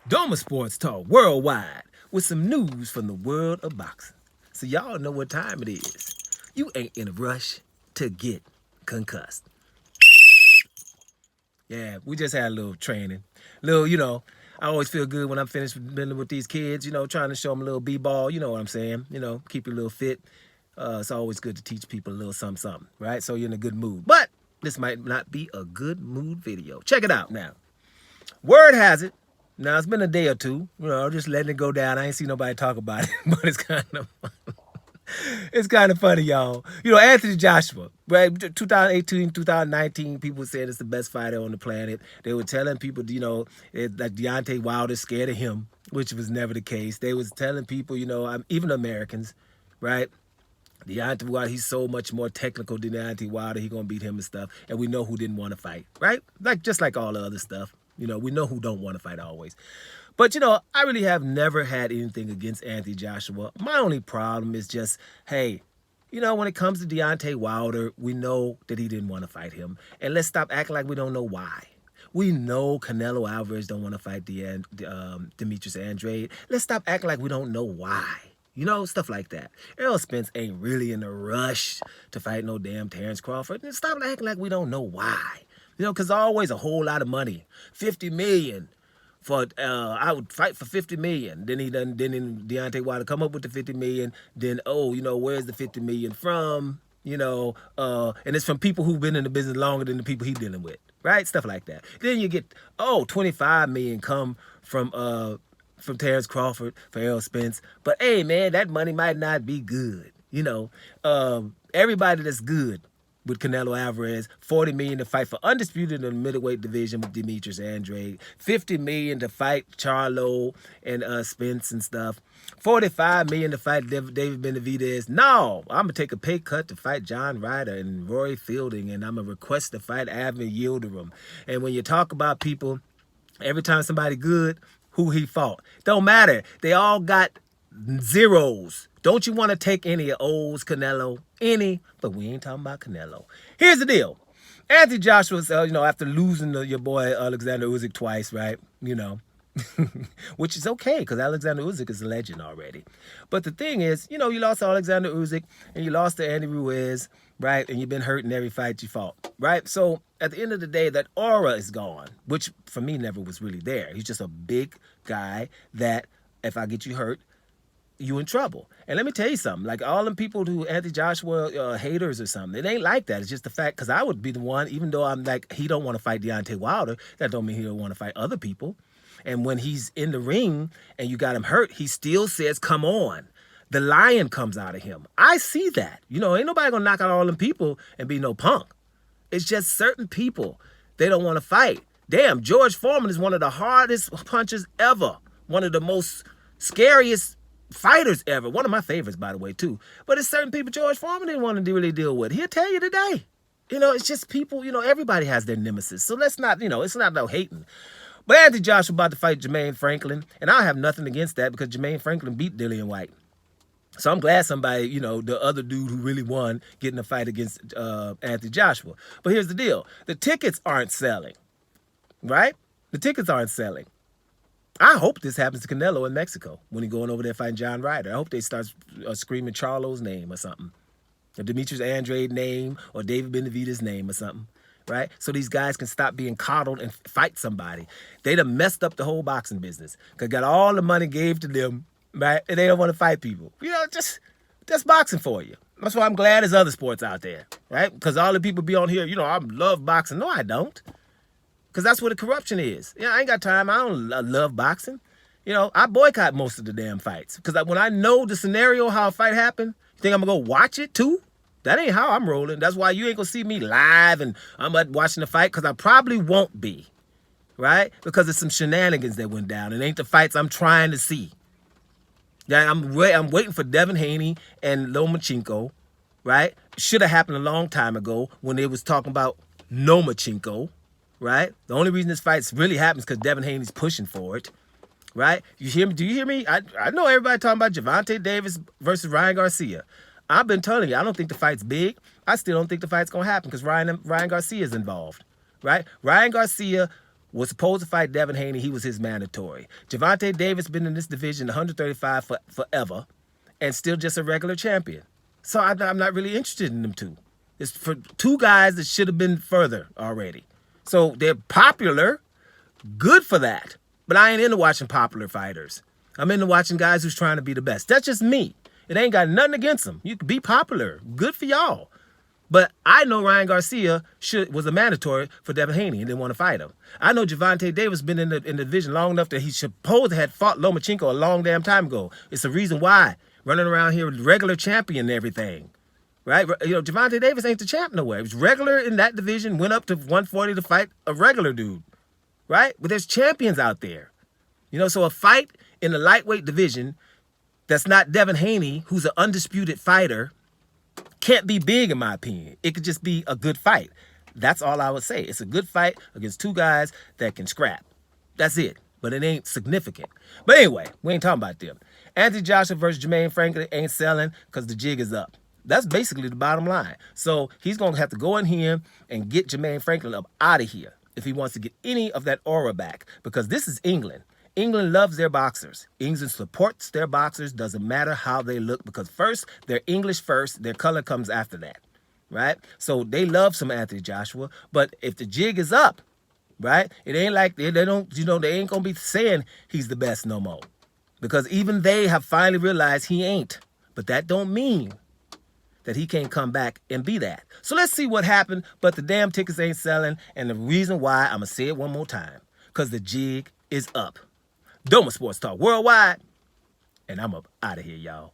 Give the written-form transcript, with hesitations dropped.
Doma Sports Talk worldwide with some news from the world of boxing. So y'all know what time it is. You ain't in a rush to get concussed. Yeah, we just had a little training. I always feel good when I'm finished dealing with these kids, trying to show them a little b-ball, you know what I'm saying? Keep you a little fit. It's always good to teach people a little something, right? So you're in a good mood. But this might not be a good mood video. Check it out now. Word has it. Now, it's been a day or two, just letting it go down. I ain't seen nobody talk about it, but it's kind of funny, y'all. Anthony Joshua, right? 2018, 2019, people said it's the best fighter on the planet. They were telling people, that Deontay Wilder's scared of him, which was never the case. They was telling people, even Americans, right? Deontay Wilder, he's so much more technical than Deontay Wilder. He gonna beat him and stuff. And we know who didn't want to fight, right? Just like all the other stuff. We know who don't want to fight always. But, I really have never had anything against Anthony Joshua. My only problem is just, hey, when it comes to Deontay Wilder, we know that he didn't want to fight him. And let's stop acting like we don't know why. We know Canelo Alvarez don't want to fight Demetrius Andrade. Let's stop acting like we don't know why. Stuff like that. Errol Spence ain't really in a rush to fight no damn Terrence Crawford. And stop acting like we don't know why. Because always a whole lot of money. $50 million. I would fight for $50 million. Then Deontay Wilder come up with the $50 million. Then, where's the $50 million from? And it's from people who've been in the business longer than the people he's dealing with. Right? Stuff like that. Then you get, $25 million come from Terrence Crawford for Errol Spence. But hey, man, that money might not be good. Everybody that's good with Canelo Alvarez, $40 million to fight for undisputed in the middleweight division with Demetrius Andrade, $50 million to fight Charlo and Spence and stuff, $45 million to fight David Benavidez. No, I'm gonna take a pay cut to fight John Ryder and Roy Fielding, and I'm gonna request to fight Avner Yildirim. And when you talk about people, every time somebody good, who he fought, don't matter. They all got zeros. Don't you want to take any of O's Canelo? Any, but we ain't talking about Canelo. Here's the deal. Anthony Joshua's, after losing to your boy Alexander Usyk twice, right? Which is okay because Alexander Usyk is a legend already. But the thing is, you lost to Alexander Usyk and you lost to Andy Ruiz, right? And you've been hurt in every fight you fought, right? So at the end of the day, that aura is gone, which for me never was really there. He's just a big guy that if I get you hurt, you in trouble. And let me tell you something, like all them people who Anthony Joshua haters or something, it ain't like that. It's just the fact, because I would be the one, even though I'm like, he don't want to fight Deontay Wilder, that don't mean he don't want to fight other people. And when he's in the ring and you got him hurt, he still says, come on. The lion comes out of him. I see that. Ain't nobody gonna knock out all them people and be no punk. It's just certain people, they don't want to fight. Damn, George Foreman is one of the hardest punchers ever. One of the most scariest fighters ever. One of my favorites, by the way, too. But it's certain people George Foreman didn't want to really deal with. He'll tell you today. It's just people, everybody has their nemesis. So let's not, it's not no hating. But Anthony Joshua about to fight Jermaine Franklin, and I have nothing against that because Jermaine Franklin beat Dillian White. So I'm glad somebody, the other dude who really won, getting a fight against Anthony Joshua. But here's the deal. The tickets aren't selling, right? The tickets aren't selling. I hope this happens to Canelo in Mexico when he's going over there fighting John Ryder. I hope they start screaming Charlo's name or something. Or Demetrius Andrade name or David Benavidez name or something, right? So these guys can stop being coddled and fight somebody. They done messed up the whole boxing business because got all the money gave to them, right? And they don't want to fight people. That's boxing for you. That's why I'm glad there's other sports out there, right? Because all the people be on here, I love boxing. No, I don't. Because that's where the corruption is. I ain't got time. I don't love boxing. I boycott most of the damn fights. Because when I know the scenario, how a fight happened, you think I'm going to go watch it too? That ain't how I'm rolling. That's why you ain't going to see me live and I'm watching the fight because I probably won't be. Right? Because there's some shenanigans that went down. It ain't the fights I'm trying to see. Yeah, I'm waiting for Devin Haney and Lomachenko. Right? Should have happened a long time ago when they was talking about Lomachenko. Right? The only reason this fight really happens because Devin Haney's pushing for it. Right? You hear me? Do you hear me? I know everybody talking about Gervonta Davis versus Ryan Garcia. I've been telling you, I don't think the fight's big. I still don't think the fight's going to happen because Ryan Garcia is involved. Right? Ryan Garcia was supposed to fight Devin Haney. He was his mandatory. Gervonta Davis been in this division 135 forever and still just a regular champion. So I'm not really interested in them two. It's for two guys that should have been further already. So they're popular, good for that. But I ain't into watching popular fighters. I'm into watching guys who's trying to be the best. That's just me. It ain't got nothing against them. You can be popular. Good for y'all. But I know Ryan Garcia was a mandatory for Devin Haney and didn't want to fight him. I know Gervonta Davis been in the division long enough that he supposed to have fought Lomachenko a long damn time ago. It's the reason why. Running around here with regular champion and everything. Right? You know, Gervonta Davis ain't the champ nowhere. He was regular in that division, went up to 140 to fight a regular dude. Right? But there's champions out there. You know, so a fight in the lightweight division that's not Devin Haney, who's an undisputed fighter, can't be big in my opinion. It could just be a good fight. That's all I would say. It's a good fight against two guys that can scrap. That's it. But it ain't significant. But anyway, we ain't talking about them. Anthony Joshua versus Jermaine Franklin ain't selling because the jig is up. That's basically the bottom line. So he's going to have to go in here and get Jermaine Franklin up out of here if he wants to get any of that aura back. Because this is England. England loves their boxers. England supports their boxers. Doesn't matter how they look because first, they're English first. Their color comes after that, right? So they love some Anthony Joshua. But if the jig is up, right, it ain't like they don't, you know, they ain't going to be saying he's the best no more. Because even they have finally realized he ain't. But that don't mean that he can't come back and be that. So let's see what happened. But the damn tickets ain't selling. And the reason why, I'm going to say it one more time. Because the jig is up. Doma Sports Talk Worldwide. And I'm up out of here, y'all.